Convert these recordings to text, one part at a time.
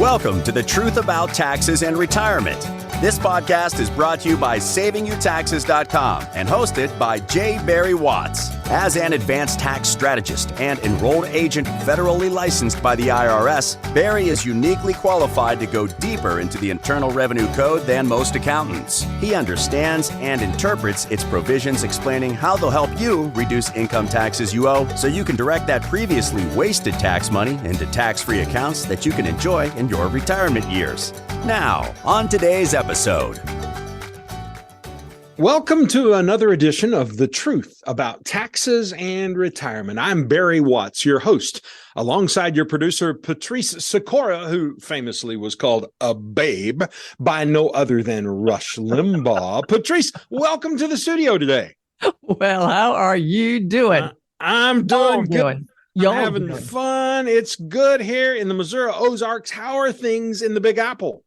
Welcome to The Truth About Taxes and Retirement. This podcast is brought to you by SavingYouTaxes.com and hosted by J. Barry Watts. As an advanced tax strategist and enrolled agent federally licensed by the IRS, Barry is uniquely qualified to go deeper into the Internal Revenue Code than most accountants. He understands and interprets its provisions, explaining how they'll help you reduce income taxes you owe so you can direct that previously wasted tax money into tax-free accounts that you can enjoy in your retirement years. Now, on today's episode. Welcome to another edition of The Truth About Taxes and Retirement. I'm Barry Watts, your host, alongside your producer, Patrice Sikora, who famously was called a babe by no other than Rush Limbaugh. Patrice, welcome to the studio today. Well, how are you doing? I'm doing good. Y'all I'm having fun. It's good here in the Missouri Ozarks. How are things in the Big Apple?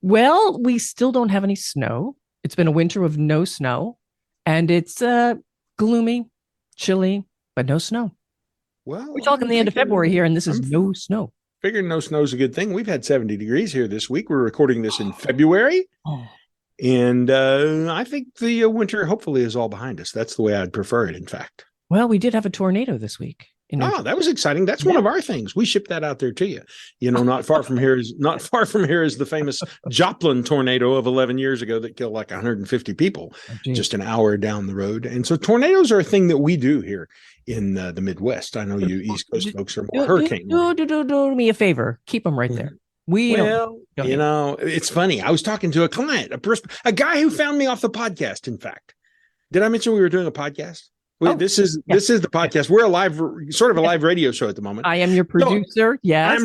Well, we still don't have any snow. It's been a winter of no snow, and it's gloomy, chilly, but no snow. Well, we're talking the end of February here, and this is no snow. Figuring no snow is a good thing. We've had 70 degrees here this week. We're recording this in February, and I think the winter hopefully is all behind us. That's the way I'd prefer it, in fact. Well, we did have a tornado this week. Oh, that was exciting. That's one of our things. We shipped that out there to you. You know, not far from here is the famous Joplin tornado of 11 years ago that killed like 150 people just an hour down the road. And so tornadoes are a thing that we do here in the Midwest. I know you East Coast folks are more hurricane. Do me a favor. Keep them right there. It's funny. I was talking to a client, a guy who found me off the podcast. In fact, did I mention we were doing a podcast? This is the podcast. We're a live radio show at the moment. I am your producer. So yes.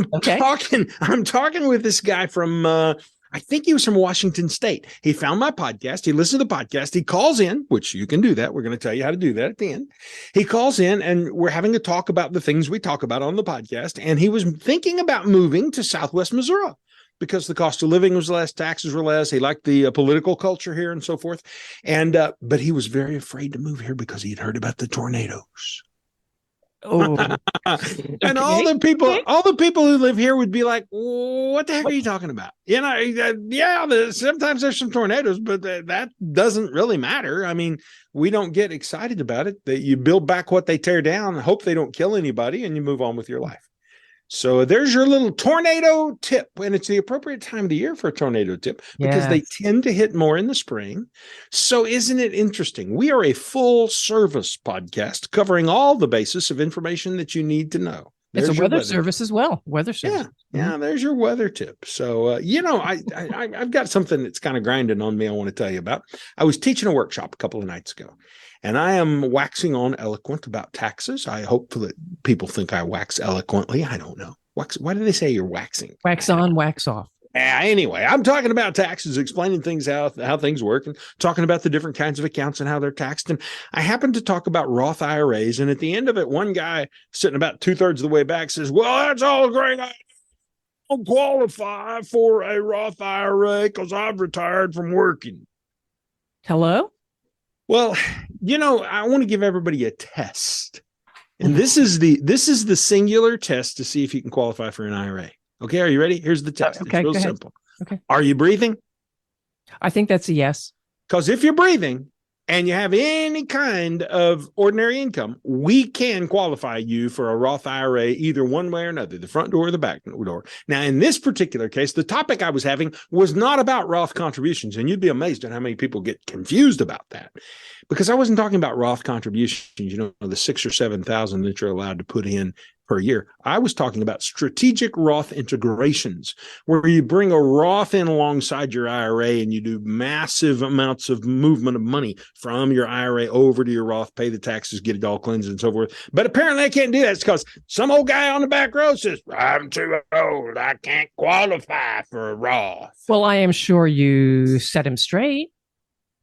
I'm talking with this guy from, I think he was from Washington State. He found my podcast. He listened to the podcast. He calls in, which you can do that. We're going to tell you how to do that at the end. He calls in and we're having a talk about the things we talk about on the podcast. And he was thinking about moving to Southwest Missouri because the cost of living was less, taxes were less. He liked the political culture here and so forth. And but he was very afraid to move here because he had heard about the tornadoes. Oh, and all the people who live here would be like, what the heck are you talking about? You know, sometimes there's some tornadoes, but that doesn't really matter. I mean, we don't get excited about it. That you build back what they tear down, hope they don't kill anybody, and you move on with your life. So there's your little tornado tip, and it's the appropriate time of the year for a tornado tip because they tend to hit more in the spring. So isn't it interesting? We are a full service podcast covering all the basis of information that you need to know. It's a weather service as well. Weather service. Yeah. There's your weather tip. So, I've got something that's kind of grinding on me I want to tell you about. I was teaching a workshop a couple of nights ago, and I am waxing on eloquent about taxes. I hope that people think I wax eloquently. I don't know. Why do they say you're waxing? Wax on, wax off. Anyway, I'm talking about taxes, explaining things, how things work, and talking about the different kinds of accounts and how they're taxed. And I happened to talk about Roth IRAs. And at the end of it, one guy sitting about 2/3 of the way back says, well, that's all great. I don't qualify for a Roth IRA because I've retired from working. Hello? Well, I want to give everybody a test. And this is the singular test to see if you can qualify for an IRA. Okay, are you ready? Here's the test. Okay, it's real simple. Okay. Are you breathing? I think that's a yes. Because if you're breathing and you have any kind of ordinary income, we can qualify you for a Roth IRA either one way or another, the front door or the back door. Now, in this particular case, the topic I was having was not about Roth contributions, and you'd be amazed at how many people get confused about that. Because I wasn't talking about Roth contributions, the 6,000 or 7,000 that you're allowed to put in per year. I was talking about strategic Roth integrations, where you bring a Roth in alongside your IRA and you do massive amounts of movement of money from your IRA over to your Roth, pay the taxes, get it all cleansed and so forth. But apparently I can't do that. It's because some old guy on the back row says, I'm too old. I can't qualify for a Roth. Well, I am sure you set him straight.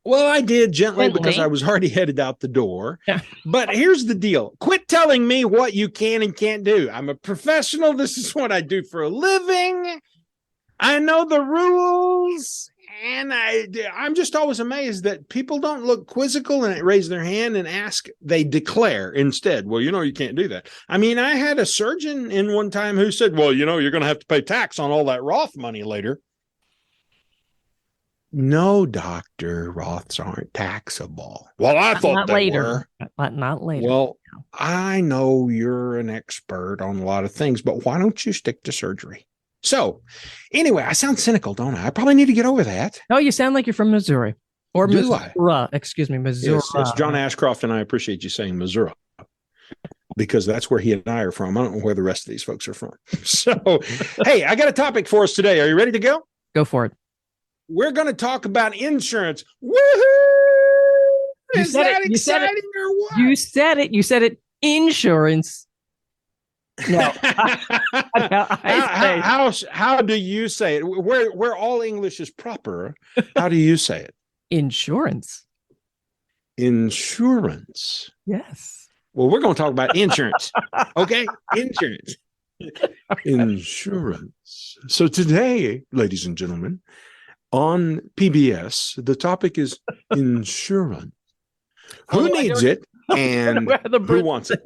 Well, I did gently because I was already headed out the door. But here's the deal. Quit telling me what you can and can't do. I'm a professional. This is what I do for a living. I know the rules. And I'm just always amazed that people don't look quizzical and raise their hand and ask. They declare instead, well, you can't do that. I mean, I had a surgeon in one time who said, well, you're going to have to pay tax on all that Roth money later. No, doctor, Roths aren't taxable. Well, I thought they were. Not later. Well, I know you're an expert on a lot of things, but why don't you stick to surgery? So anyway, I sound cynical, don't I? I probably need to get over that. No, you sound like you're from Missouri. Or Do Missouri. Excuse me, Missouri. Yes, John Ashcroft, and I appreciate you saying Missouri, because that's where he and I are from. I don't know where the rest of these folks are from. So, hey, I got a topic for us today. Are you ready to go? Go for it. We're going to talk about insurance. Woohoo! Is that exciting or what? You said it. You said it. Insurance. No. How do you say it? Where all English is proper, how do you say it? Insurance. Insurance. Yes. Well, we're going to talk about insurance. Okay? Insurance. Insurance. So today, ladies and gentlemen, on PBS, the topic is insurance. Who needs it and who wants it?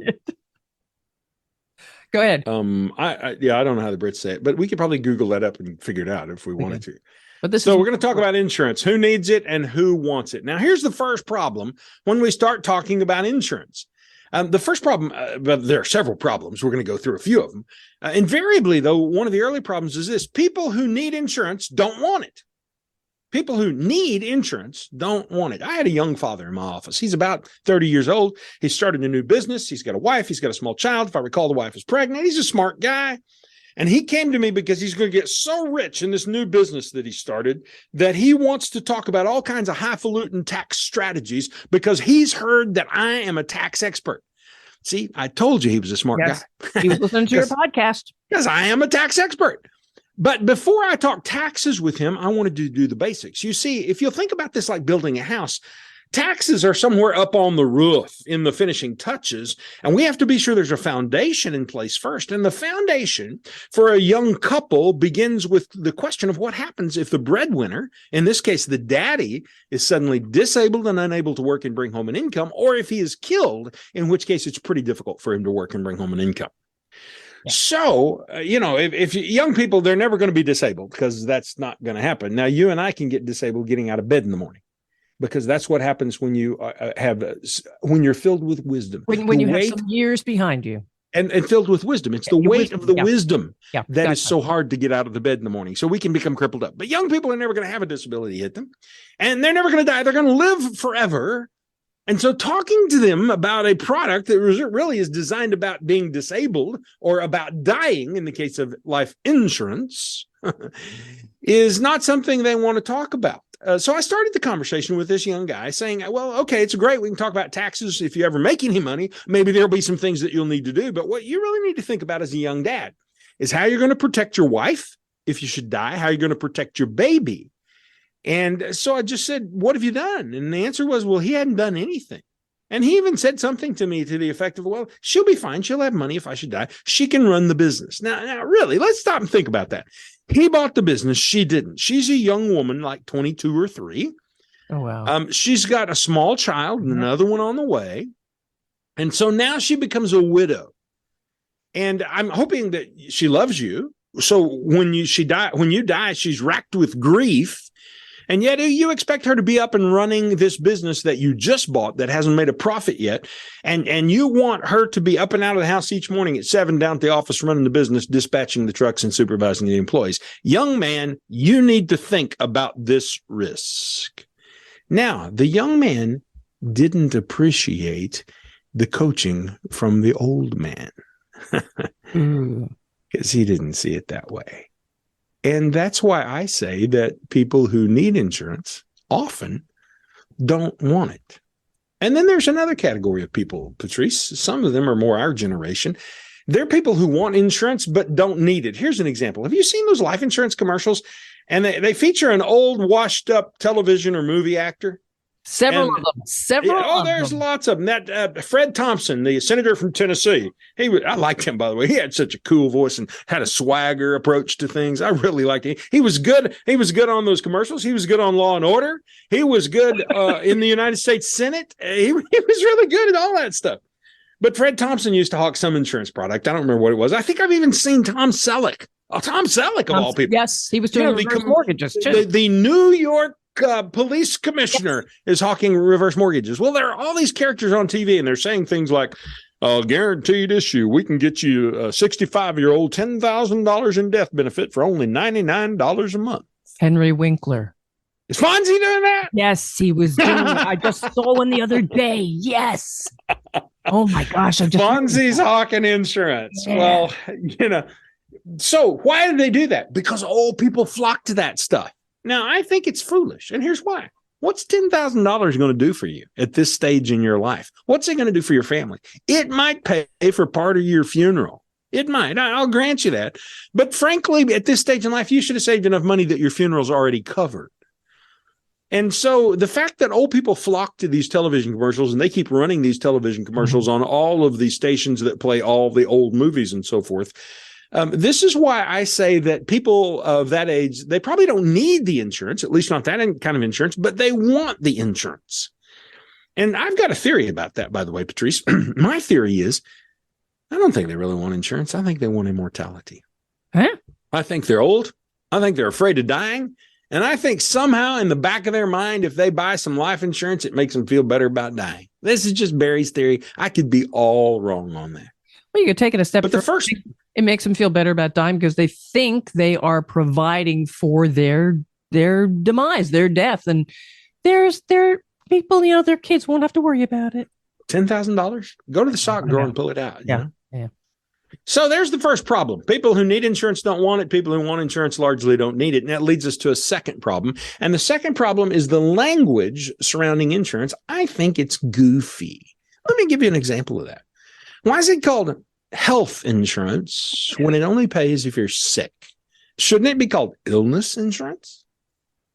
Go ahead. I don't know how the Brits say it, but we could probably Google that up and figure it out if we wanted to. But we're going to talk about insurance. Who needs it and who wants it? Now, here's the first problem when we start talking about insurance. The first problem, but there are several problems. We're going to go through a few of them. Invariably, though, one of the early problems is this: people who need insurance don't want it. People who need insurance don't want it. I had a young father in my office. He's about 30 years old. He started a new business. He's got a wife. He's got a small child. If I recall, the wife is pregnant. He's a smart guy. And he came to me because he's going to get so rich in this new business that he started that he wants to talk about all kinds of highfalutin tax strategies because he's heard that I am a tax expert. See, I told you he was a smart guy. He was listening to your podcast. Because I am a tax expert. But before I talk taxes with him, I wanted to do the basics. You see, if you'll think about this like building a house, taxes are somewhere up on the roof in the finishing touches, and we have to be sure there's a foundation in place first. And the foundation for a young couple begins with the question of what happens if the breadwinner, in this case, the daddy, is suddenly disabled and unable to work and bring home an income, or if he is killed, in which case it's pretty difficult for him to work and bring home an income. Yeah. So, if young people, they're never going to be disabled because that's not going to happen. Now, you and I can get disabled getting out of bed in the morning because that's what happens when you when you're filled with wisdom. When you have some years behind you. And filled with wisdom. It's the weight of the wisdom that is so exactly. hard to get out of the bed in the morning. So we can become crippled up. But young people are never going to have a disability hit them. And they're never going to die. They're going to live forever. And so talking to them about a product that really is designed about being disabled or about dying in the case of life insurance is not something they want to talk about. So I started the conversation with this young guy saying, well, okay, it's great. We can talk about taxes. If you ever make any money, maybe there'll be some things that you'll need to do. But what you really need to think about as a young dad is how you're going to protect your wife if you should die, how you're going to protect your baby. And so I just said, what have you done? And the answer was, well, he hadn't done anything. And he even said something to me to the effect of, well, she'll be fine. She'll have money if I should die. She can run the business. Now, really, let's stop and think about that. He bought the business. She didn't. She's a young woman, like 22 or 3. Oh, wow. She's got a small child and another one on the way. And so now she becomes a widow. And I'm hoping that she loves you. So when you die, she's racked with grief. And yet you expect her to be up and running this business that you just bought that hasn't made a profit yet. And you want her to be up and out of the house each morning at 7 down at the office running the business, dispatching the trucks and supervising the employees. Young man, you need to think about this risk. Now, the young man didn't appreciate the coaching from the old man because he didn't see it that way. And that's why I say that people who need insurance often don't want it. And then there's another category of people, Patrice. Some of them are more our generation. They're people who want insurance but don't need it. Here's an example. Have you seen those life insurance commercials? And they feature an old washed up television or movie actor. Several And- of them. Several. Oh, there's lots of them. That Fred Thompson, the senator from Tennessee, I liked him, by the way. He had such a cool voice and had a swagger approach to things. I really liked him. He was good. He was good on those commercials. He was good on Law and Order. He was good in the United States Senate. He was really good at all that stuff. But Fred Thompson used to hawk some insurance product. I don't remember what it was. I think I've even seen Tom Selleck. Oh, Tom Selleck, of all people. Yes, he was doing reverse mortgages too. The New York police commissioner is hawking reverse mortgages. Well, there are all these characters on TV, and they're saying things like, guaranteed issue, we can get you a 65-year-old $10,000 in death benefit for only $99 a month. Henry Winkler. Is Fonzie doing that? Yes, he was doing it. I just saw one the other day. Yes. Oh my gosh. Fonzie's hawking insurance. Yeah. Well, so why did they do that? Because old people flock to that stuff. Now, I think it's foolish, and here's why. What's $10,000 going to do for you at this stage in your life? What's it going to do for your family? It might pay for part of your funeral. It might. I'll grant you that. But frankly, at this stage in life, you should have saved enough money that your funeral's already covered. And so the fact that old people flock to these television commercials, and they keep running these television commercials on all of these stations that play all the old movies and so forth, this is why I say that people of that age, they probably don't need the insurance, at least not that kind of insurance, but they want the insurance. And I've got a theory about that, by the way, Patrice. My theory is, I don't think they really want insurance. I think they want immortality. Huh? I think they're old. I think they're afraid of dying. And I think somehow in the back of their mind, if they buy some life insurance, it makes them feel better about dying. This is just Barry's theory. I could be all wrong on that. Well, you could take it a step further. But the first... It makes them feel better about dying because they think they are providing for their demise, their death. And there's people, their kids won't have to worry about it. $10,000? Go to the sock drawer and pull it out. Yeah. So there's the first problem. People who need insurance don't want it. People who want insurance largely don't need it. And that leads us to a second problem. And the second problem is the language surrounding insurance. I think it's goofy. Let me give you an example of that. Why is it called health insurance when it only pays if you're sick? Shouldn't it be called illness insurance?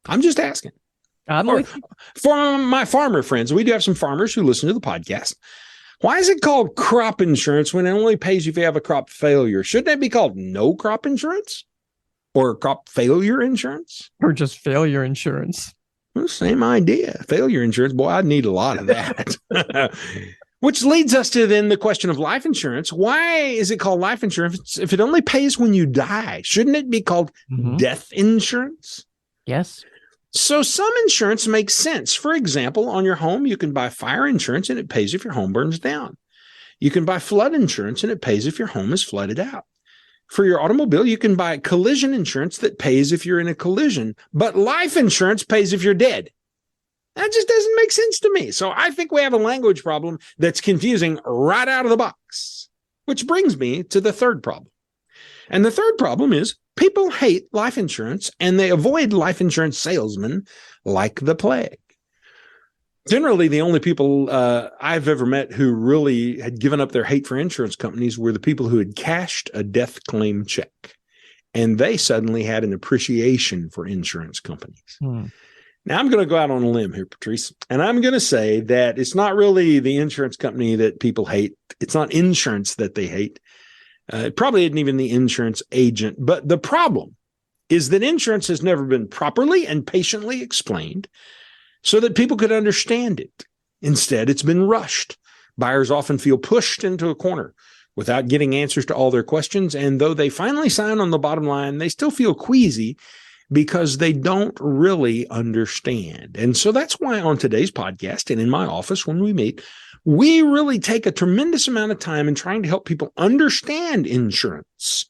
I'm just asking. For my farmer friends, we do have some farmers who listen to the podcast. Why is it called crop insurance when it only pays if you have a crop failure? Shouldn't it be called no crop insurance or crop failure insurance? Or just failure insurance? Well, same idea. Failure insurance. Boy, I'd need a lot of that. Which leads us to then the question of life insurance. Why is it called life insurance if it only pays when you die? Shouldn't it be called death insurance? Yes. So some insurance makes sense. For example, on your home, you can buy fire insurance and it pays if your home burns down. You can buy flood insurance and it pays if your home is flooded out. For your automobile, you can buy collision insurance that pays if you're in a collision, but life insurance pays if you're dead. That just doesn't make sense to me. So I think we have a language problem that's confusing right out of the box, which brings me to the third problem. And the third problem is people hate life insurance and they avoid life insurance salesmen like the plague. Generally, the only people I've ever met who really had given up their hate for insurance companies were the people who had cashed a death claim check. And they suddenly had an appreciation for insurance companies. Now, I'm going to go out on a limb here, Patrice, and I'm going to say that it's not really the insurance company that people hate. It's not insurance that they hate. It probably isn't even the insurance agent. But the problem is that insurance has never been properly and patiently explained so that people could understand it. Instead, it's been rushed. Buyers often feel pushed into a corner without getting answers to all their questions. And though they finally sign on the bottom line, they still feel queasy because they don't really understand. And so that's why on today's podcast and in my office when we meet, we really take a tremendous amount of time in trying to help people understand insurance.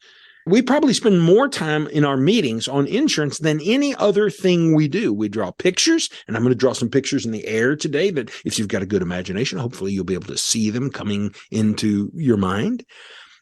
We probably spend more time in our meetings on insurance than any other thing we do. We draw pictures, and I'm going to draw some pictures in the air today that if you've got a good imagination, hopefully you'll be able to see them coming into your mind.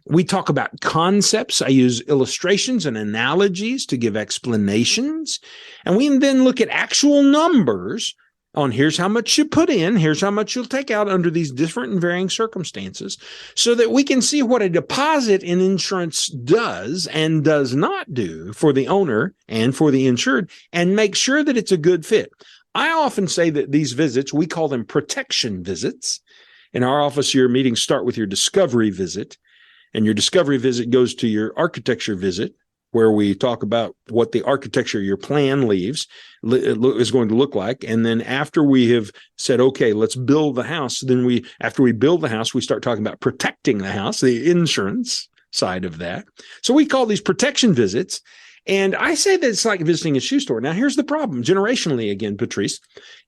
We talk about concepts. I use illustrations and analogies to give explanations. And we then look at actual numbers on here's how much you put in, here's how much you'll take out under these different and varying circumstances so that we can see what a deposit in insurance does and does not do for the owner and for the insured and make sure that it's a good fit. I often say that these visits, we call them protection visits. In our office, your meetings start with your discovery visit, and your discovery visit goes to your architecture visit, where we talk about what the architecture, your plan is going to look like. And then after we have said, okay, let's build the house, then after we build the house, we start talking about protecting the house, the insurance side of that. So we call these protection visits. And I say that it's like visiting a shoe store. Now, here's the problem, generationally again, Patrice,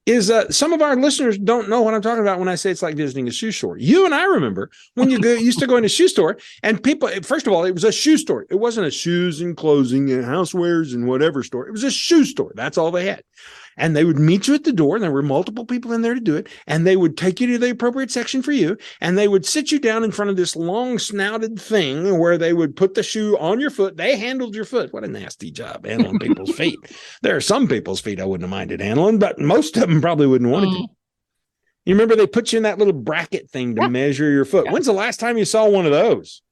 is some of our listeners don't know what I'm talking about when I say it's like visiting a shoe store. You and I remember when you used to go in a shoe store, and people, first of all, it was a shoe store. It wasn't a shoes and clothing and housewares and whatever store. It was a shoe store. That's all they had. And they would meet you at the door, and there were multiple people in there to do it, and they would take you to the appropriate section for you, and they would sit you down in front of this long snouted thing where they would put the shoe on your foot. They handled your foot. What a nasty job handling people's feet. There are some people's feet I wouldn't have minded handling, but most of them probably wouldn't want to. You remember they put you in that little bracket thing to measure your foot. When's the last time you saw one of those?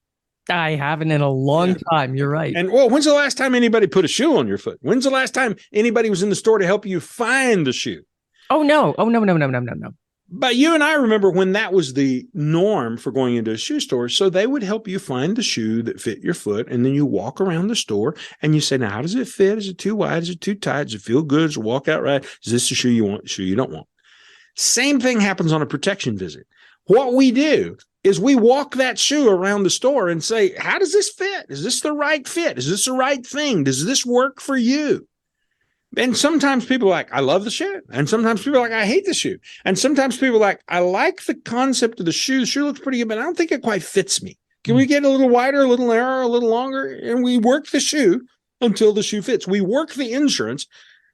I haven't in a long time. You're right. And when's the last time anybody put a shoe on your foot? When's the last time anybody was in the store to help you find the shoe? Oh, no. No. But you and I remember when that was the norm for going into a shoe store. So they would help you find the shoe that fit your foot. And then you walk around the store and you say, now, how does it fit? Is it too wide? Is it too tight? Does it feel good? Does it walk out right? Is this the shoe you want? The shoe you don't want? Same thing happens on a protection visit. What we do is we walk that shoe around the store and say, how does this fit? Is this the right fit? Is this the right thing? Does this work for you? And sometimes people are like, I love the shoe. And sometimes people are like, I hate the shoe. And sometimes people are like, I like the concept of the shoe. The shoe looks pretty good, but I don't think it quite fits me. Can we get a little wider, a little narrower, a little longer? And we work the shoe until the shoe fits. We work the insurance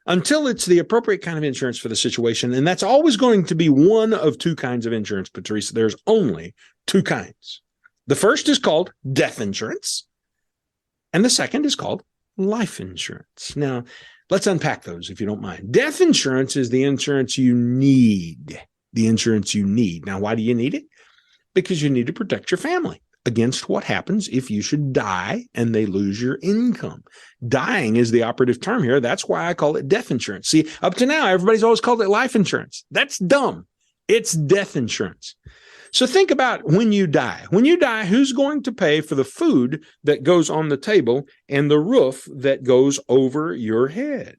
until it's the appropriate kind of insurance for the situation. And that's always going to be one of two kinds of insurance, Patrice. There's only two kinds. The first is called death insurance, and the second is called life insurance. Now, let's unpack those if you don't mind. Death insurance is the insurance you need. The insurance you need. Now, why do you need it? Because you need to protect your family against what happens if you should die and they lose your income. Dying is the operative term here. That's why I call it death insurance. See, up to now, everybody's always called it life insurance. That's dumb. It's death insurance. So think about when you die. When you die, who's going to pay for the food that goes on the table and the roof that goes over your head?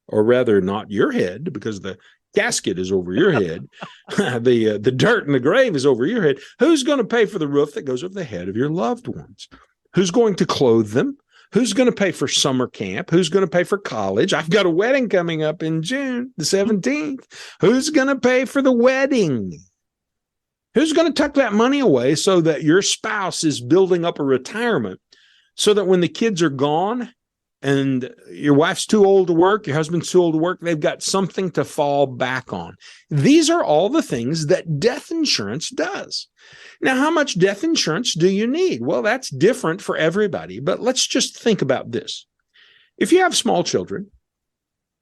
Or rather, not your head, because the casket is over your head. The dirt in the grave is over your head. Who's going to pay for the roof that goes over the head of your loved ones? Who's going to clothe them? Who's going to pay for summer camp? Who's going to pay for college? I've got a wedding coming up in June, the 17th. Who's going to pay for the wedding? Who's going to tuck that money away so that your spouse is building up a retirement so that when the kids are gone and your wife's too old to work, your husband's too old to work, they've got something to fall back on? These are all the things that death insurance does. Now, how much death insurance do you need? Well, that's different for everybody, but let's just think about this. If you have small children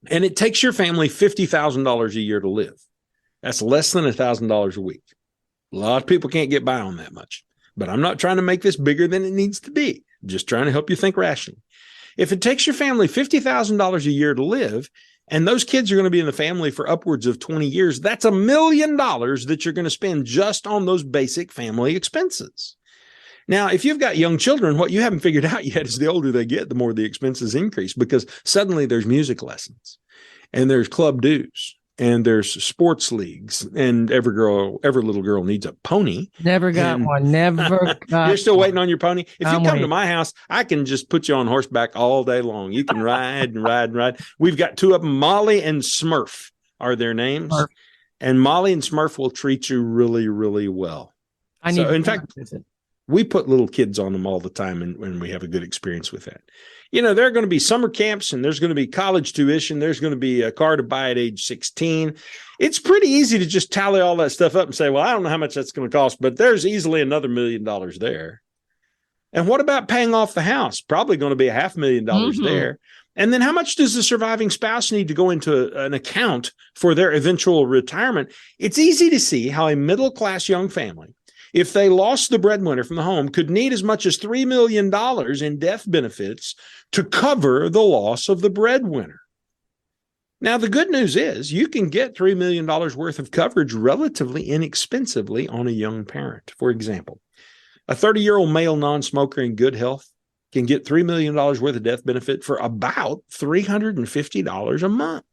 and it takes your family $50,000 a year to live, that's less than $1,000 a week. A lot of people can't get by on that much, but I'm not trying to make this bigger than it needs to be. I'm just trying to help you think rationally. If it takes your family $50,000 a year to live, and those kids are going to be in the family for upwards of 20 years, that's $1 million that you're going to spend just on those basic family expenses. Now, if you've got young children, what you haven't figured out yet is the older they get, the more the expenses increase, because suddenly there's music lessons and there's club dues. And there's sports leagues, and every little girl needs a pony. Never got one. Never got You're still waiting on your pony? If you come waiting to my house, I can just put you on horseback all day long. You can ride and ride and ride. We've got two of them, Molly and Smurf are their names. Smurf. And Molly and Smurf will treat you really, really well. In fact, we put little kids on them all the time, and when we have a good experience with that. You know, there are going to be summer camps, and there's going to be college tuition. There's going to be a car to buy at age 16. It's pretty easy to just tally all that stuff up and say, well, I don't know how much that's going to cost, but there's easily another $1 million there. And what about paying off the house? Probably going to be $500,000 there. And then how much does the surviving spouse need to go into an account for their eventual retirement? It's easy to see how a middle-class young family, if they lost the breadwinner from the home, could need as much as $3 million in death benefits to cover the loss of the breadwinner. Now, the good news is you can get $3 million worth of coverage relatively inexpensively on a young parent. For example, a 30-year-old male non-smoker in good health can get $3 million worth of death benefit for about $350 a month.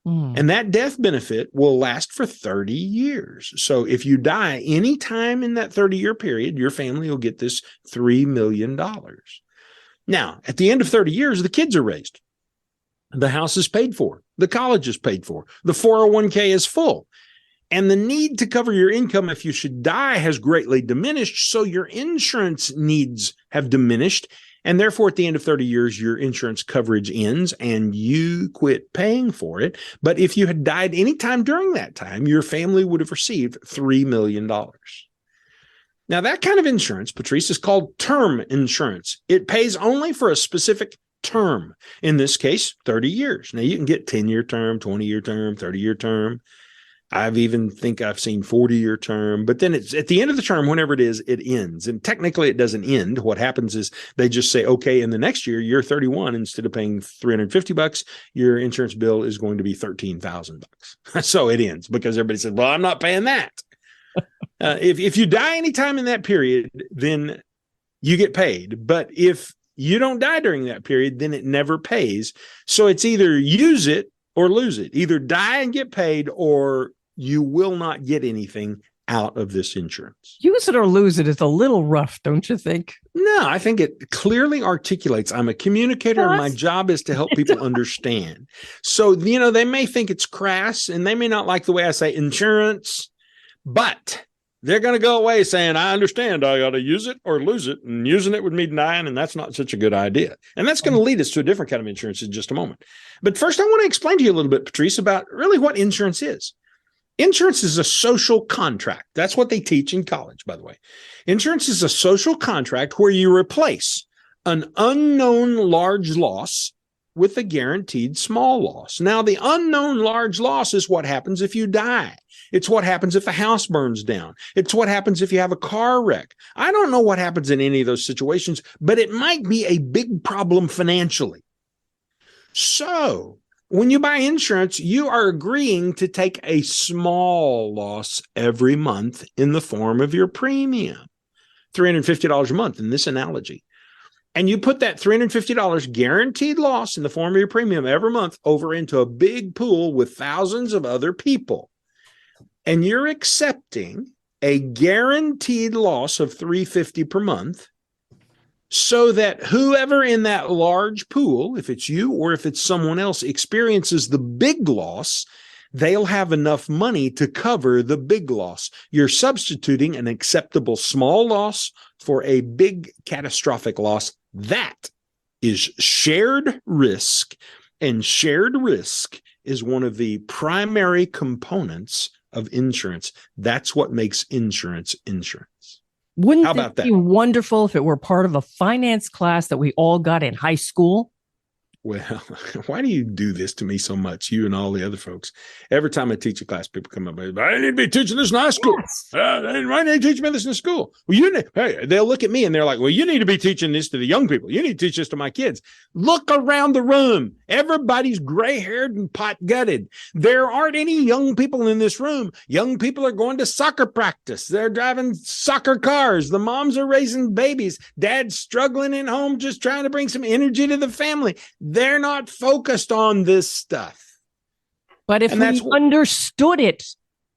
And that death benefit will last for 30 years. So if you die anytime in that 30-year period, your family will get this $3 million. Now, at the end of 30 years, the kids are raised. The house is paid for. The college is paid for. The 401k is full. And the need to cover your income if you should die has greatly diminished. So your insurance needs have diminished. And therefore, at the end of 30 years, your insurance coverage ends and you quit paying for it. But if you had died anytime during that time, your family would have received $3 million. Now, that kind of insurance, Patrice, is called term insurance. It pays only for a specific term. In this case, 30 years. Now, you can get 10-year term, 20-year term, 30-year term. I've seen 40-year term, but then it's at the end of the term, whenever it is, it ends. And technically it doesn't end. What happens is they just say, okay, in the next year, you're 31, instead of paying $350, your insurance bill is going to be $13,000. So it ends because everybody said, well, I'm not paying that. If you die anytime in that period, then you get paid. But if you don't die during that period, then it never pays. So it's either use it or lose it. Either die and get paid, or you will not get anything out of this insurance. Use it or lose it is a little rough, don't you think? No, I think it clearly articulates. I'm a communicator, and my job is to help people understand. So, they may think it's crass, and they may not like the way I say insurance, but they're going to go away saying, I understand I got to use it or lose it, and using it would mean dying, and that's not such a good idea. And that's going to lead us to a different kind of insurance in just a moment. But first, I want to explain to you a little bit, Patrice, about really what insurance is. Insurance is a social contract. That's what they teach in college, by the way. Insurance is a social contract where you replace an unknown large loss with a guaranteed small loss. Now, the unknown large loss is what happens if you die. It's what happens if the house burns down. It's what happens if you have a car wreck. I don't know what happens in any of those situations, but it might be a big problem financially. So when you buy insurance, you are agreeing to take a small loss every month in the form of your premium, $350 a month in this analogy. And you put that $350 guaranteed loss in the form of your premium every month over into a big pool with thousands of other people. And you're accepting a guaranteed loss of $350 per month, so that whoever in that large pool, if it's you or if it's someone else, experiences the big loss, they'll have enough money to cover the big loss. You're substituting an acceptable small loss for a big catastrophic loss. That is shared risk, and shared risk is one of the primary components of insurance. That's what makes insurance insurance. Wouldn't it be wonderful if it were part of a finance class that we all got in high school? Well, why do you do this to me so much, you and all the other folks? Every time I teach a class, people come up and say, I need to be teaching this in high school. Yes. Why need to teach me this in school? Well, they'll look at me and they're like, well, you need to be teaching this to the young people. You need to teach this to my kids. Look around the room. Everybody's gray-haired and pot-gutted. There aren't any young people in this room. Young people are going to soccer practice. They're driving soccer cars. The moms are raising babies. Dad's struggling at home, just trying to bring some energy to the family. They're not focused on this stuff. But if we understood it,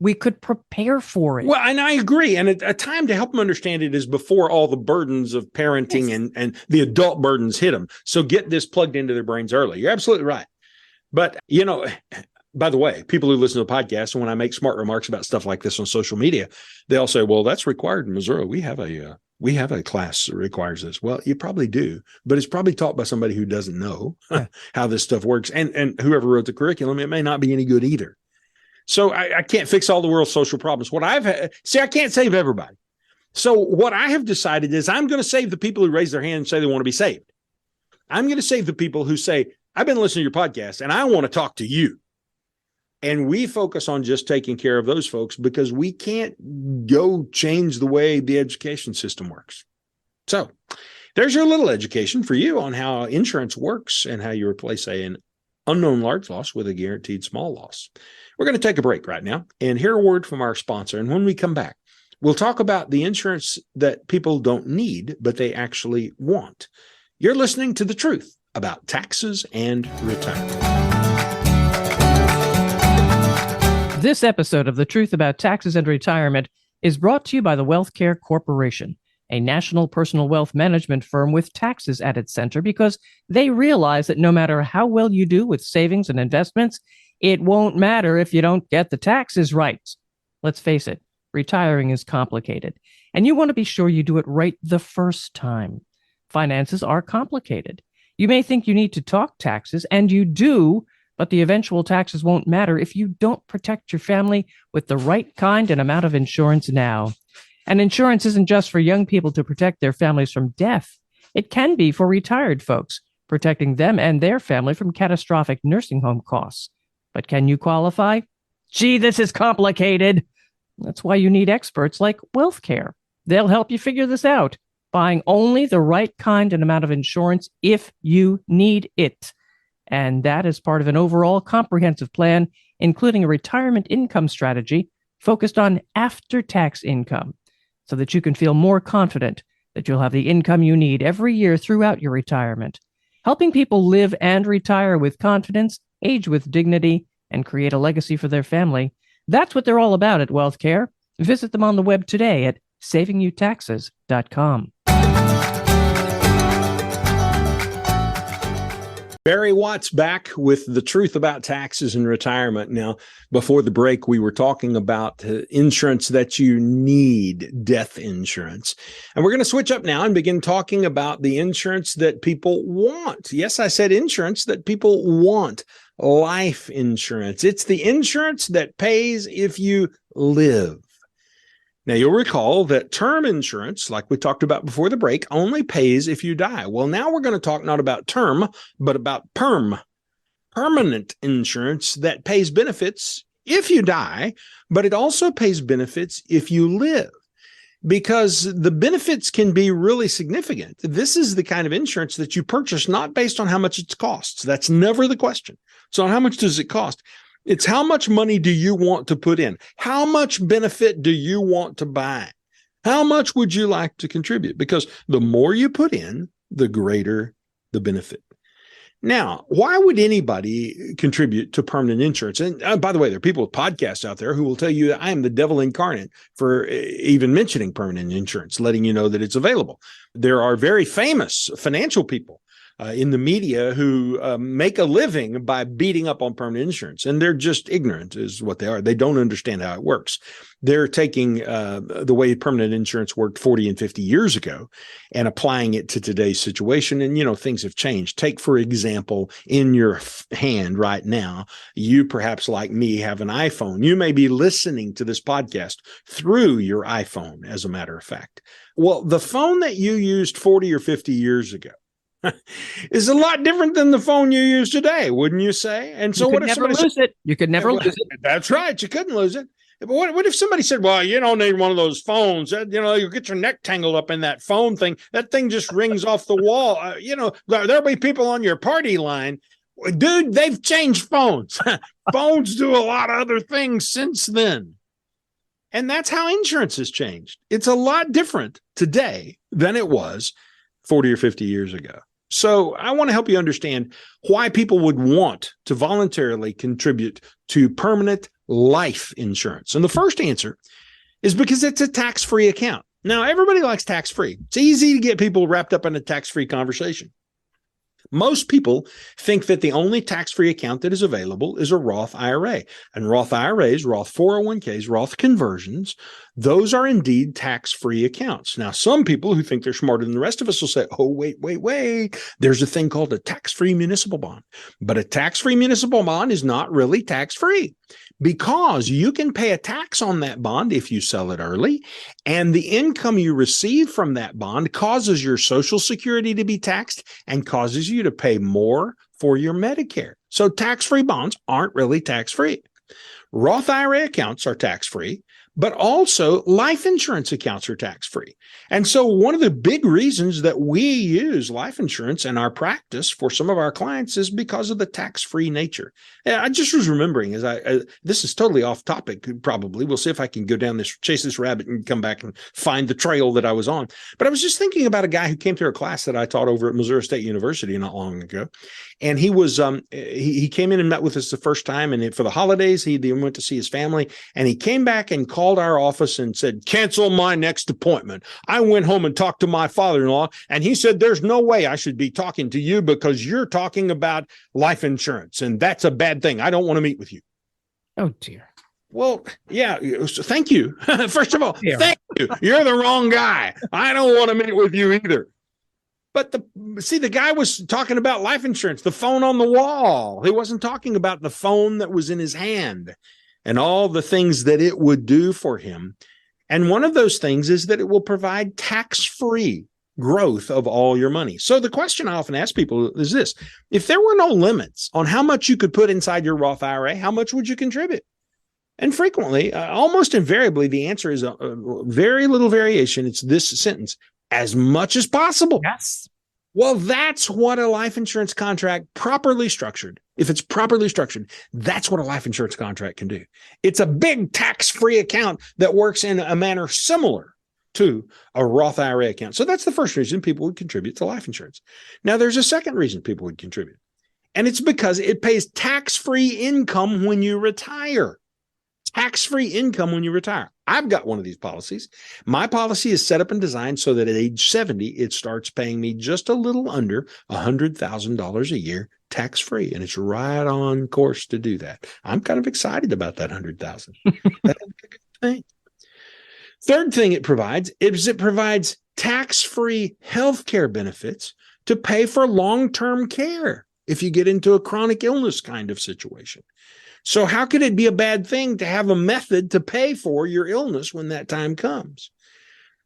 we could prepare for it. Well, and I agree. And a time to help them understand it is before all the burdens of parenting and the adult burdens hit them. So get this plugged into their brains early. You're absolutely right. But, by the way, people who listen to the podcast, and when I make smart remarks about stuff like this on social media, they all say, well, that's required in Missouri. We have a class that requires this. Well, you probably do, but it's probably taught by somebody who doesn't know how this stuff works. And whoever wrote the curriculum, it may not be any good either. So I can't fix all the world's social problems. I can't save everybody. So what I have decided is I'm going to save the people who raise their hand and say they want to be saved. I'm going to save the people who say, I've been listening to your podcast and I want to talk to you. And we focus on just taking care of those folks because we can't go change the way the education system works. So there's your little education for you on how insurance works and how you replace an unknown large loss with a guaranteed small loss. We're going to take a break right now and hear a word from our sponsor. And when we come back, we'll talk about the insurance that people don't need, but they actually want. You're listening to The Truth About Taxes and Retirement. This episode of The Truth About Taxes and Retirement is brought to you by the WealthCare Corporation, a national personal wealth management firm with taxes at its center, because they realize that no matter how well you do with savings and investments, it won't matter if you don't get the taxes right. Let's face it, retiring is complicated, and you want to be sure you do it right the first time. Finances are complicated. You may think you need to talk taxes, and you do, but the eventual taxes won't matter if you don't protect your family with the right kind and amount of insurance now. And insurance isn't just for young people to protect their families from death. It can be for retired folks, protecting them and their family from catastrophic nursing home costs. But can you qualify? Gee, this is complicated. That's why you need experts like WealthCare. They'll help you figure this out, buying only the right kind and amount of insurance if you need it. And that is part of an overall comprehensive plan, including a retirement income strategy focused on after-tax income, so that you can feel more confident that you'll have the income you need every year throughout your retirement. Helping people live and retire with confidence, age with dignity, and create a legacy for their family. That's what they're all about at WealthCare. Visit them on the web today at savingyouTaxes.com. Barry Watts back with The Truth About Taxes and Retirement. Now, before the break, we were talking about insurance that you need, death insurance. And we're going to switch up now and begin talking about the insurance that people want. Yes, I said insurance that people want. Life insurance. It's the insurance that pays if you live. Now, you'll recall that term insurance, like we talked about before the break, only pays if you die. Well, now we're going to talk not about term, but about permanent insurance that pays benefits if you die, but it also pays benefits if you live, because the benefits can be really significant. This is the kind of insurance that you purchase not based on how much it costs. That's never the question. So how much does it cost? It's how much money do you want to put in? How much benefit do you want to buy? How much would you like to contribute? Because the more you put in, the greater the benefit. Now, why would anybody contribute to permanent insurance? And by the way, there are people with podcasts out there who will tell you that I am the devil incarnate for even mentioning permanent insurance, letting you know that it's available. There are very famous financial people in the media who make a living by beating up on permanent insurance. And they're just ignorant is what they are. They don't understand how it works. They're taking the way permanent insurance worked 40 and 50 years ago and applying it to today's situation. And, you know, things have changed. Take, for example, in your hand right now, you perhaps like me have an iPhone. You may be listening to this podcast through your iPhone, as a matter of fact. Well, the phone that you used 40 or 50 years ago is a lot different than the phone you use today, wouldn't you say? And so what if somebody lose it? You could never lose it. That's right. You couldn't lose it. But what if somebody said, well, you don't need one of those phones. You'll get your neck tangled up in that phone thing. That thing just rings off the wall. There'll be people on your party line. Dude, they've changed phones. Phones do a lot of other things since then. And that's how insurance has changed. It's a lot different today than it was 40 or 50 years ago. So I want to help you understand why people would want to voluntarily contribute to permanent life insurance. And the first answer is because it's a tax-free account. Now, everybody likes tax-free. It's easy to get people wrapped up in a tax-free conversation. Most people think that the only tax-free account that is available is a Roth IRA. And Roth IRAs, Roth 401ks, Roth conversions, those are indeed tax-free accounts. Now, some people who think they're smarter than the rest of us will say, oh, wait. There's a thing called a tax-free municipal bond. But a tax-free municipal bond is not really tax-free, because you can pay a tax on that bond if you sell it early, and the income you receive from that bond causes your Social Security to be taxed and causes you to pay more for your Medicare. So tax-free bonds aren't really tax-free. Roth IRA accounts are tax-free, but also life insurance accounts are tax-free. And so one of the big reasons that we use life insurance in our practice for some of our clients is because of the tax-free nature. I just was remembering this is totally off topic, probably. We'll see if I can go down this, chase this rabbit and come back and find the trail that I was on. But I was just thinking about a guy who came to a class that I taught over at Missouri State University not long ago. And he was, he came in and met with us the first time. And for the holidays, he then went to see his family. And he came back and called our office and said, cancel my next appointment. I went home and talked to my father-in-law, and he said, there's no way I should be talking to you because you're talking about life insurance, and that's a bad thing. I don't want to meet with you. Oh, dear. Well, yeah, thank you. First of all, thank you. You're the wrong guy. I don't want to meet with you either. But the guy was talking about life insurance, the phone on the wall. He wasn't talking about the phone that was in his hand and all the things that it would do for him. And one of those things is that it will provide tax-free growth of all your money. So the question I often ask people is this: if there were no limits on how much you could put inside your Roth IRA, how much would you contribute? And frequently, almost invariably, the answer is a very little variation. It's this sentence: as much as possible. Yes. Well, that's what a life insurance contract properly structured. If it's properly structured, that's what a life insurance contract can do. It's a big tax-free account that works in a manner similar to a Roth IRA account. So that's the first reason people would contribute to life insurance. Now, there's a second reason people would contribute, and it's because it pays tax-free income when you retire. Tax-free income when you retire. I've got one of these policies. My policy is set up and designed so that at age 70, it starts paying me just a little under $100,000 a year tax-free. And it's right on course to do that. I'm kind of excited about that $100,000. That's a good thing. Third thing it provides is it provides tax-free healthcare benefits to pay for long-term care if you get into a chronic illness kind of situation. So how could it be a bad thing to have a method to pay for your illness when that time comes?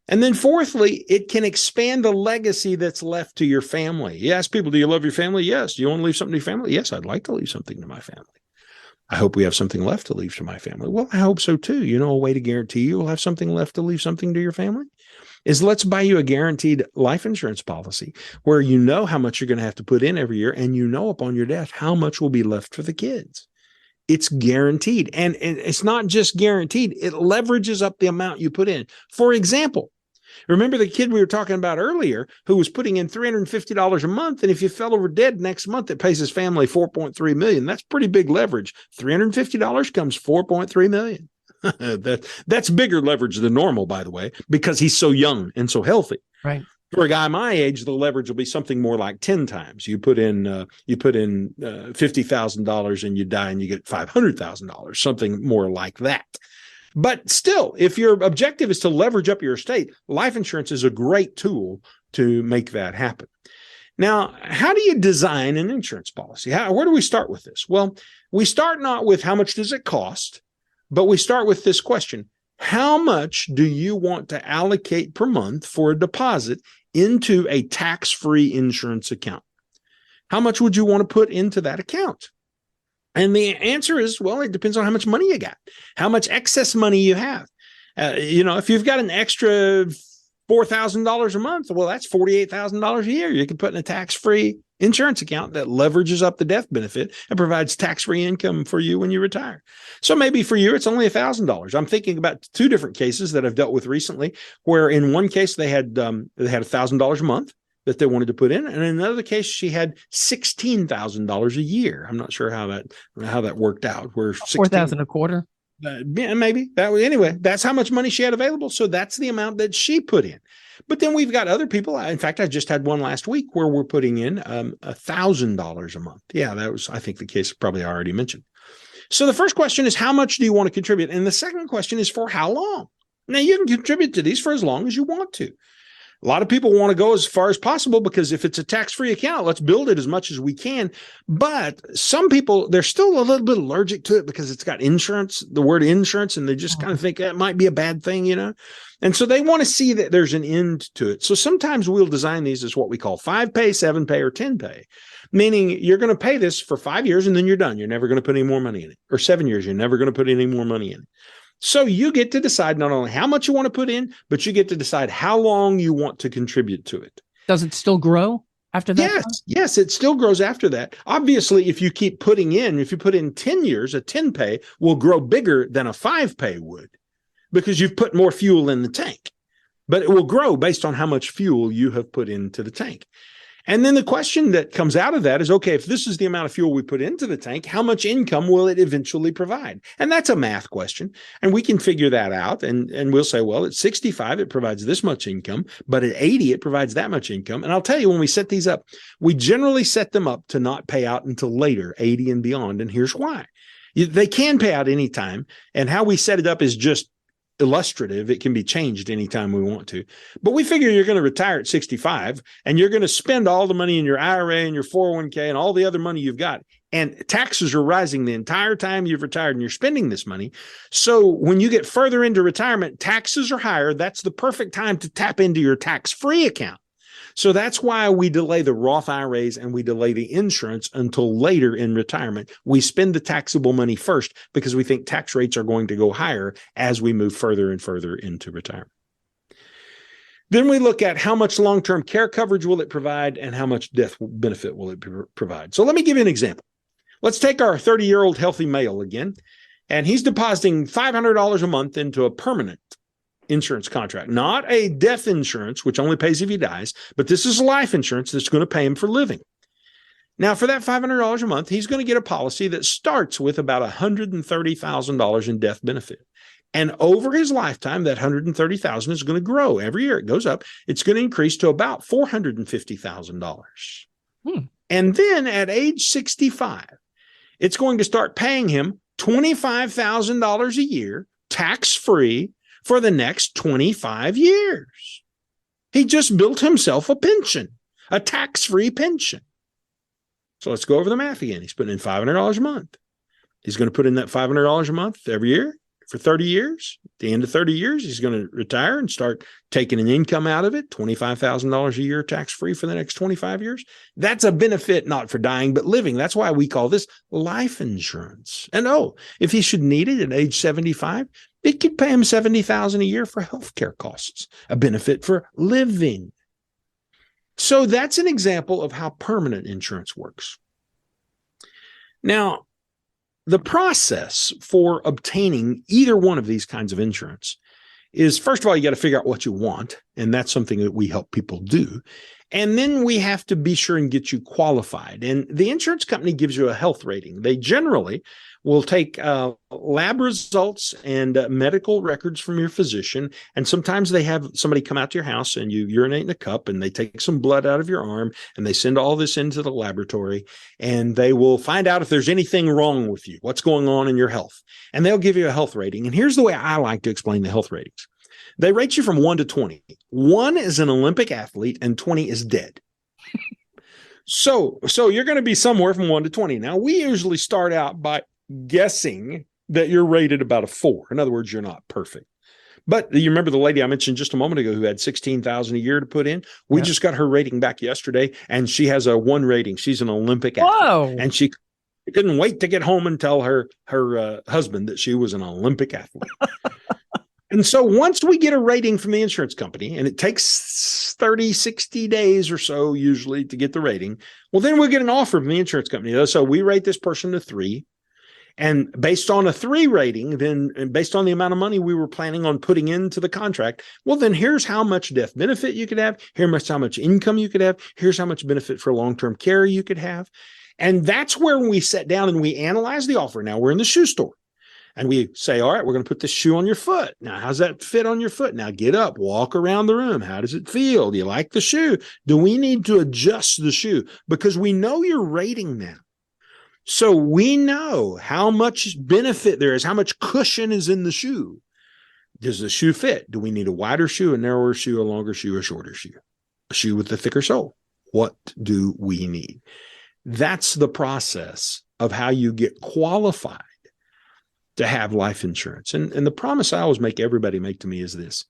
And then fourthly, it can expand the legacy that's left to your family. You ask people, do you love your family? Yes. Do you want to leave something to your family? Yes, I'd like to leave something to my family. I hope we have something left to leave to my family. Well, I hope so too. You know, a way to guarantee you'll have something left to leave something to your family is let's buy you a guaranteed life insurance policy where you know how much you're going to have to put in every year, and you know upon your death how much will be left for the kids. It's guaranteed. And it's not just guaranteed. It leverages up the amount you put in. For example, remember the kid we were talking about earlier who was putting in $350 a month. And if you fell over dead next month, it pays his family $4.3 million. That's pretty big leverage. $350 comes $4.3 million. That's bigger leverage than normal, by the way, because he's so young and so healthy. Right. For a guy my age, the leverage will be something more like 10 times. You put in $50,000 and you die and you get $500,000, something more like that. But still, if your objective is to leverage up your estate, life insurance is a great tool to make that happen. Now, how do you design an insurance policy? Where do we start with this? Well, we start not with how much does it cost, but we start with this question: how much do you want to allocate per month for a deposit into a tax-free insurance account? How much would you want to put into that account? And the answer is, well, it depends on how much money you got, how much excess money you have. If you've got an extra $4,000 a month, well, that's $48,000 a year. You can put in a tax-free insurance account that leverages up the death benefit and provides tax-free income for you when you retire. So maybe for you, it's only $1,000. I'm thinking about two different cases that I've dealt with recently, where in one case they had $1,000 a month that they wanted to put in, and in another case she had $16,000 a year. I'm not sure how that worked out. Where $4,000 a quarter. Yeah, maybe that was, anyway, that's how much money she had available. So that's the amount that she put in. But then we've got other people. In fact, I just had one last week where we're putting in $1,000 a month. Yeah, that was, I think, the case probably I already mentioned. So the first question is, how much do you want to contribute? And the second question is, for how long? Now, you can contribute to these for as long as you want to. A lot of people want to go as far as possible because if it's a tax-free account, let's build it as much as we can. But some people, they're still a little bit allergic to it because it's got insurance, the word insurance, and they just kind of think that might be a bad thing, And so they want to see that there's an end to it. So sometimes we'll design these as what we call 5-pay, 7-pay, or 10-pay, meaning you're going to pay this for 5 years and then you're done. You're never going to put any more money in it. Or 7 years, you're never going to put any more money in it. So you get to decide not only how much you want to put in, but you get to decide how long you want to contribute to it. Does it still grow after that? Yes, it still grows after that. Obviously, if you keep putting in, if you put in 10 years, a 10 pay will grow bigger than a 5 pay would because you've put more fuel in the tank. But it will grow based on how much fuel you have put into the tank. And then the question that comes out of that is, okay, if this is the amount of fuel we put into the tank, how much income will it eventually provide? And that's a math question. And we can figure that out. And we'll say, well, at 65, it provides this much income, but at 80, it provides that much income. And I'll tell you, when we set these up, we generally set them up to not pay out until later, 80 and beyond. And here's why. They can pay out anytime. And how we set it up is just illustrative. It can be changed anytime we want to. But we figure you're going to retire at 65 and you're going to spend all the money in your IRA and your 401k and all the other money you've got. And taxes are rising the entire time you've retired and you're spending this money. So when you get further into retirement, taxes are higher. That's the perfect time to tap into your tax-free account. So that's why we delay the Roth IRAs and we delay the insurance until later in retirement. We spend the taxable money first because we think tax rates are going to go higher as we move further and further into retirement. Then we look at how much long-term care coverage will it provide and how much death benefit will it provide. So let me give you an example. Let's take our 30-year-old healthy male again, and he's depositing $500 a month into a permanent insurance contract, not a death insurance, which only pays if he dies, but this is life insurance that's going to pay him for living. Now, for that $500 a month, he's going to get a policy that starts with about $130,000 in death benefit. And over his lifetime, that $130,000 is going to grow. Every year it goes up. It's going to increase to about $450,000. And then at age 65, it's going to start paying him $25,000 a year, tax-free, for the next 25 years. He just built himself a pension, a tax-free pension. So let's go over the math again. He's putting in $500 a month. He's going to put in that $500 a month every year for 30 years. At the end of 30 years, he's going to retire and start taking an income out of it, $25,000 a year tax-free for the next 25 years. That's a benefit not for dying, but living. That's why we call this life insurance. And if he should need it at age 75, it could pay him $70,000 a year for healthcare costs, a benefit for living. So that's an example of how permanent insurance works. Now, the process for obtaining either one of these kinds of insurance is, first of all, you got to figure out what you want. And that's something that we help people do. And then we have to be sure and get you qualified. And the insurance company gives you a health rating. They generally will take lab results and medical records from your physician. And sometimes they have somebody come out to your house and you urinate in a cup and they take some blood out of your arm and they send all this into the laboratory and they will find out if there's anything wrong with you, what's going on in your health. And they'll give you a health rating. And here's the way I like to explain the health ratings. They rate you from 1 to 20. 1 is an Olympic athlete and 20 is dead. So you're going to be somewhere from 1 to 20. Now, we usually start out by guessing that you're rated about a 4. In other words, you're not perfect. But you remember the lady I mentioned just a moment ago who had $16,000 a year to put in? We just got her rating back yesterday, and she has a 1 rating. She's an Olympic athlete. And she couldn't wait to get home and tell her husband that she was an Olympic athlete. And so once we get a rating from the insurance company, and it takes 30, 60 days or so usually to get the rating, well, then we'll get an offer from the insurance company. So we rate this person a 3. And based on a 3 rating, then and based on the amount of money we were planning on putting into the contract, well, then here's how much death benefit you could have. Here's how much income you could have. Here's how much benefit for long-term care you could have. And that's where we sat down and we analyzed the offer. Now we're in the shoe store. And we say, all right, we're going to put this shoe on your foot. Now, how's that fit on your foot? Now get up, walk around the room. How does it feel? Do you like the shoe? Do we need to adjust the shoe? Because we know your rating now. So we know how much benefit there is, how much cushion is in the shoe. Does the shoe fit? Do we need a wider shoe, a narrower shoe, a longer shoe, a shorter shoe? A shoe with a thicker sole? What do we need? That's the process of how you get qualified to have life insurance. And the promise I always make everybody make to me is this.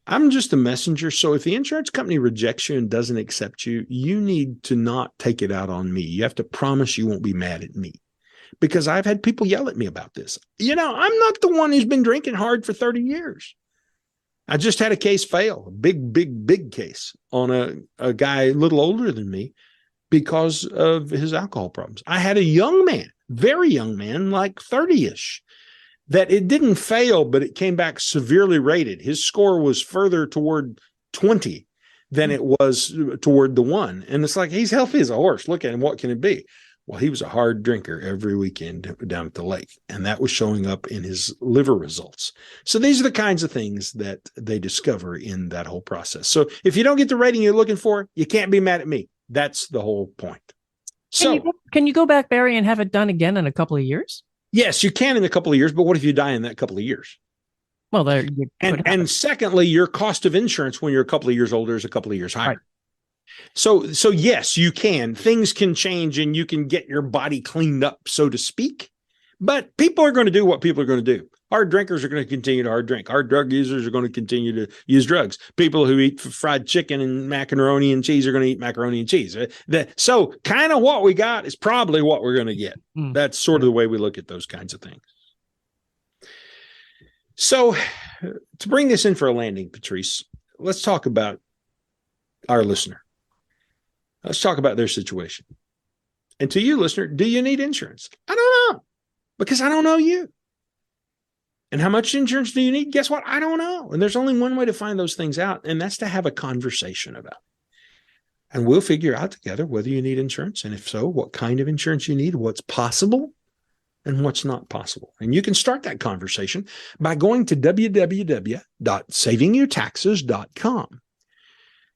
I'm just a messenger. So if the insurance company rejects you and doesn't accept you, you need to not take it out on me. You have to promise you won't be mad at me, because I've had people yell at me about this. I'm not the one who's been drinking hard for 30 years. I just had a case fail, a big case on a guy a little older than me because of his alcohol problems. I had a young man, very young man, like 30-ish, that it didn't fail, but it came back severely rated. His score was further toward 20 than it was toward the 1. And it's like, he's healthy as a horse. Look at him. What can it be? Well, he was a hard drinker every weekend down at the lake, and that was showing up in his liver results. So these are the kinds of things that they discover in that whole process. So if you don't get the rating you're looking for, you can't be mad at me. That's the whole point. So can you go back, Barry, and have it done again in a couple of years? Yes, you can in a couple of years, but what if you die in that couple of years? Well, and secondly, your cost of insurance when you're a couple of years older is a couple of years higher. Right. So yes, you can. Things can change and you can get your body cleaned up, so to speak. But people are going to do what people are going to do. Hard drinkers are going to continue to hard drink. Hard drug users are going to continue to use drugs. People who eat fried chicken and macaroni and cheese are going to eat macaroni and cheese. So kind of what we got is probably what we're going to get. That's sort of the way we look at those kinds of things. So to bring this in for a landing, Patrice, let's talk about our listener. Let's talk about their situation. And to you, listener, do you need insurance? I don't know, because I don't know you. And how much insurance do you need? Guess what? I don't know. And there's only one way to find those things out, and that's to have a conversation about it. And we'll figure out together whether you need insurance, and if so, what kind of insurance you need, what's possible, and what's not possible. And you can start that conversation by going to www.savingyoutaxes.com.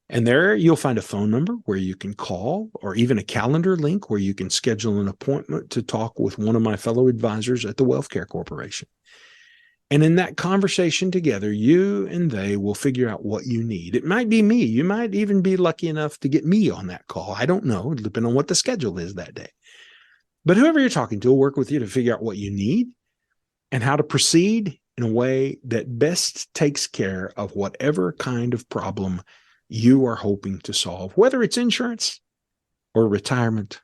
And there you'll find a phone number where you can call, or even a calendar link where you can schedule an appointment to talk with one of my fellow advisors at the Wealth Care Corporation. And in that conversation together, you and they will figure out what you need. It might be me. You might even be lucky enough to get me on that call. I don't know, depending on what the schedule is that day. But whoever you're talking to will work with you to figure out what you need and how to proceed in a way that best takes care of whatever kind of problem you are hoping to solve, whether it's insurance or retirement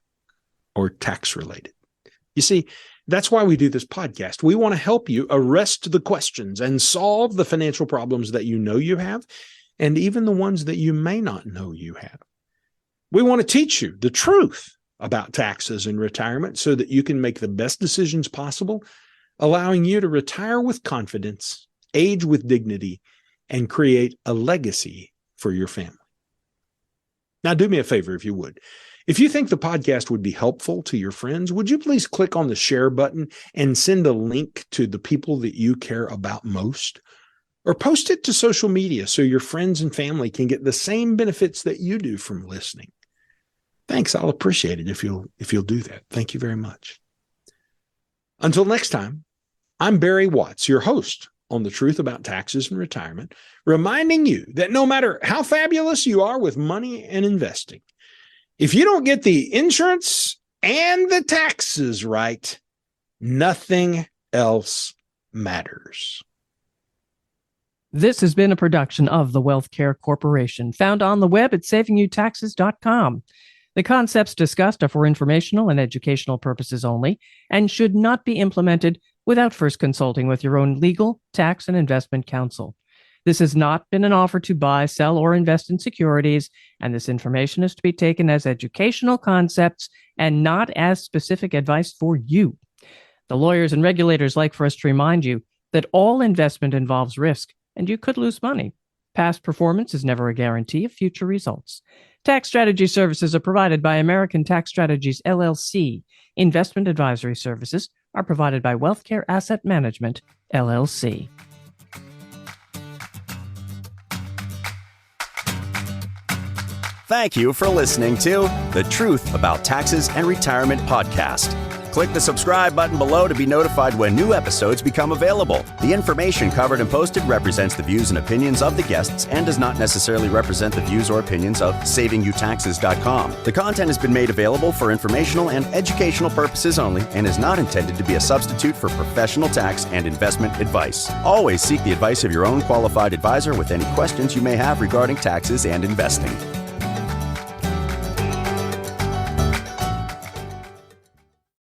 or tax related. You see, that's why we do this podcast. We want to help you arrest the questions and solve the financial problems that you know you have, and even the ones that you may not know you have. We want to teach you the truth about taxes and retirement so that you can make the best decisions possible, allowing you to retire with confidence, age with dignity, and create a legacy for your family. Now, do me a favor, if you would. If you think the podcast would be helpful to your friends, would you please click on the share button and send a link to the people that you care about most? Or post it to social media so your friends and family can get the same benefits that you do from listening. Thanks. I'll appreciate it if you'll do that. Thank you very much. Until next time, I'm Barry Watts, your host on The Truth About Taxes and Retirement, reminding you that no matter how fabulous you are with money and investing, if you don't get the insurance and the taxes right, nothing else matters. This has been a production of the Wealth Care Corporation, found on the web at savingyoutaxes.com. The concepts discussed are for informational and educational purposes only and should not be implemented without first consulting with your own legal, tax, and investment counsel. This has not been an offer to buy, sell, or invest in securities, and this information is to be taken as educational concepts and not as specific advice for you. The lawyers and regulators like for us to remind you that all investment involves risk, and you could lose money. Past performance is never a guarantee of future results. Tax strategy services are provided by American Tax Strategies, LLC. Investment advisory services are provided by WealthCare Asset Management, LLC. Thank you for listening to The Truth About Taxes and Retirement podcast. Click the subscribe button below to be notified when new episodes become available. The information covered and posted represents the views and opinions of the guests and does not necessarily represent the views or opinions of SavingYouTaxes.com. The content has been made available for informational and educational purposes only and is not intended to be a substitute for professional tax and investment advice. Always seek the advice of your own qualified advisor with any questions you may have regarding taxes and investing.